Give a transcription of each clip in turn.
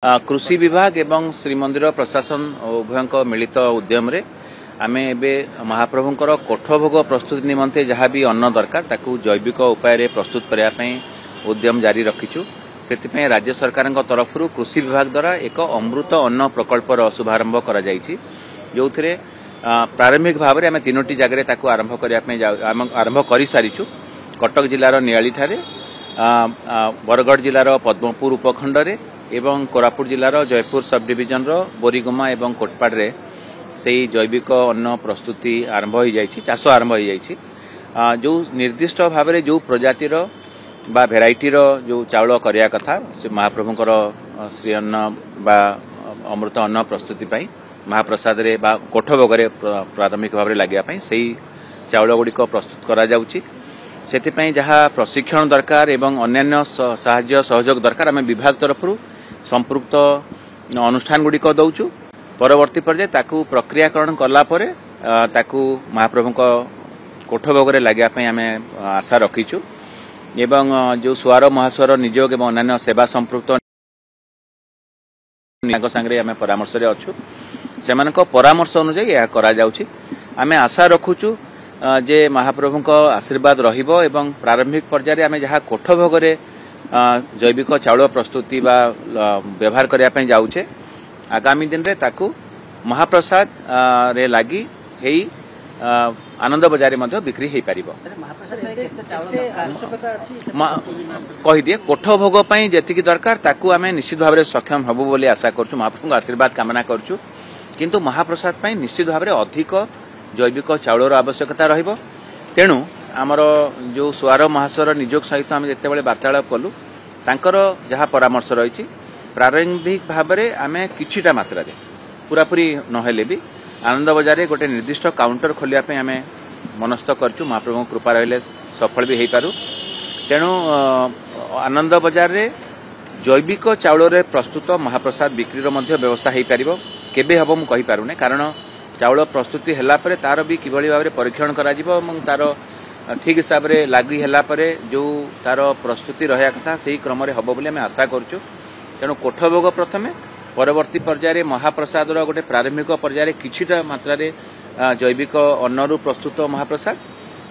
कृषि विभाग एवं श्रीमंदिर प्रशासन उभयक मिलित उद्यम रे आमे एबे महाप्रभुंकर कोठभोग प्रस्तुति निमंते जहाँ भी अन्न दरकार ताकू जैविक उपाय प्रस्तुत करने उद्यम जारी रखीचु। से राज्य सरकार तरफ कृषि विभाग द्वारा एक अमृत अन्न प्रकल्पर शुभारंभ करा जायछि, जो प्रारंभिक भाव में आम तीनोटी जगह आरंभ कर सारीचु। कटक जिलार नियाली ठारे, बरगढ़ जिलार पद्मपुर उपखंड रे एवं कोरापुट जिलार जयपुर सब डिविजन बोरीगुमा एवं कोटपाड़े से जैविक अन्न प्रस्तुति आरंभ हो जाइछि, चाष आरंभ हो जाइछि। जो निर्दिष्ट भाव में जो प्रजातिर बा भेराइटीर जो चाउल करिया कथा से महाप्रभुंकर श्री अन्न बा अमृत अन्न प्रस्तुति पाई महाप्रसाद रे बा कोठभोग रे प्रारंभिक भाव में लगे से चाउल गुड़िक प्रस्तुत करा जाउछि। सेथिपाई जहाँ प्रशिक्षण दरकार एवं अन्यान्य साहाय्य सहयोग दरकार आम विभाग तरफ संपृक्त अनुष्ठान गुड़िक दौचु। परवर्ती पर्याय ताकू प्रक्रियाकरण कला परे ताकू महाप्रभु कोठभोग रे लगे आम आशा रखीचु। एवं जो स्वर महास्वर नियोग एवं अन्यान्य सेवा संपृक्त सांगे आम परामर्श अच्छु, से परामर्श अनुजाई यह करा जाउछि। आम आशा रखुचु जे महाप्रभु आशीर्वाद रहिबो एवं प्रारंभिक पर्याय आम जहाँ कोठभोग रे जैविक चाउल प्रस्तुति बा व्यवहार करने जाऊे आगामी दिन रे ताकू महाप्रसाद रे लगी हेई आनंद बजार में बिक्री हो पार। कही दिए कोठभोग जी दरकार ताकू आम निश्चित भाव में सक्षम हबु बोली आशा करूँ, महाप्रभु आशीर्वाद कामना करूँ। किंतु महाप्रसाद निश्चित भाव में अधिक जैविक चाउलर आवश्यकता रहिबो। तेणु आमर जो स्वर महास्वर नियोग सहित आम जिते वार्तालाप कलु तांकर जहाँ परामर्श रही प्रारंभिक भाव में आम किछिटा मात्रा पूरापूरी नहेले भी आनंद बजार गोटे निर्दिष्ट काउंटर खोलिया आम मनस्थ करचु। महाप्रभु कृपा रहिले सफल भी हो पारू। तेणु आनंद बजार रे जैविक चाउल रे प्रस्तुत महाप्रसाद बिक्री व्यवस्था हो पार केबे हबो मु कहि पारुने, कारण चाउल प्रस्तुति हैला परे तार भी किभली भाव में परीक्षण करा जिवो एवं तार ठीक हिसाब से लागू हैला परे जो तार प्रस्तुति रहा कथा से क्रम में हबो बोली आम आशा करूँ। तेणु कोठभोग प्रथमे परवर्ती पर्याय महाप्रसाद गोटे प्रारंभिक पर्याय किछिटा मात्रा जैविक अन्नरू प्रस्तुत महाप्रसाद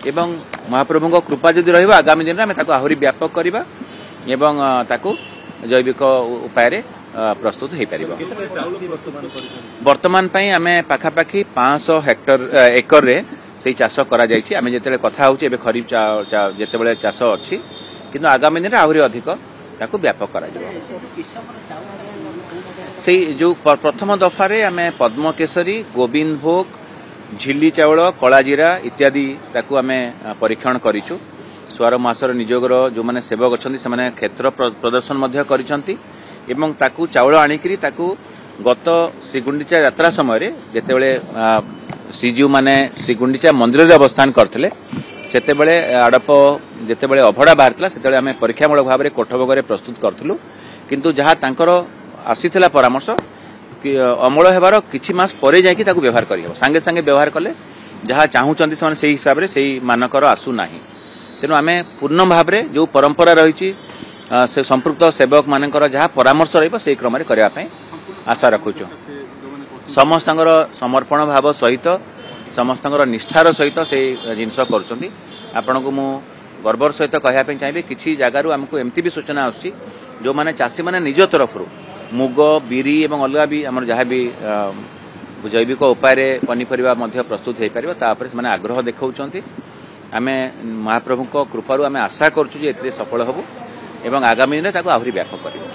एवं महाप्रभु कृपा जदि रहिबो आगामी दिन में ताकू आहुरी व्यापक करबा एवं ताकू जैविक उपाय प्रस्तुत हो पार। वर्तमान आम पाखापाखि 500 हेक्टर एकर रे से चाष करा जायछि। आम जेतेबेले कथा होछि एबे खरीफ जेतेबेले चाष अछि, किंतु आगामी दिन आहुरी अधिक ताकू व्यापक करा जाय। से जो प्रथम दफारे आम पद्म केसरी, गोविंद भोग, झिल्ली चाउल, कलाजीरा इत्यादि ताकू आम परीक्षण करिछु। स्वर मासर नियोगर जो माने सेवक अछंती से माने क्षेत्र प्रदर्शन मध्य करिसंती एवं ताकू चाउल आनिकरी ताकू गत श्रीगुंडीचा यात्रा समय जेतेबेले श्रीजीव माने श्रीगुंडीचा मंदिर रे अवस्थान करथिले सेतेबेले आडप जेतेबेले अभड़ा बाहरथिला सेतेबेले आमे परीक्षामूलक भाव में कोठभोग रे प्रस्तुत करथिलु। किंतु जहाँ तांकर आसीथिला परामर्श कि अमल हेबार किछि मास परे जायकि ताकू व्यवहार करियो, संगे संगे व्यवहार कले जहाँ चाहूचंती से सेही हिसाब रे सेही मानकर आसु नाही। तेणु आमे पूर्ण भाव में जो परंपरा रही से संपृक्त सेवक मानकर जहाँ परामर्श रहिबो से क्रम करने आशा रखुचु। समस्त समर्पण भाव सहित समस्त निष्ठार सहित से जिनस करुँच। आपण को मु गर्वर सहित कहवाई चाहिए किसी जगार आमको एमती भी सूचना आसुची जो माने चाषी माने निज तरफ मुग बिरी एवं अलग भी आम जहाँ भी जैविक उपाय पनीपरिया प्रस्तुत हो पार से आग्रह देखा। आम महाप्रभु कृपारू आम आशा करूँ सफल हबु एवं आगामी दिन ताकू आहुरी व्यापक करिबो।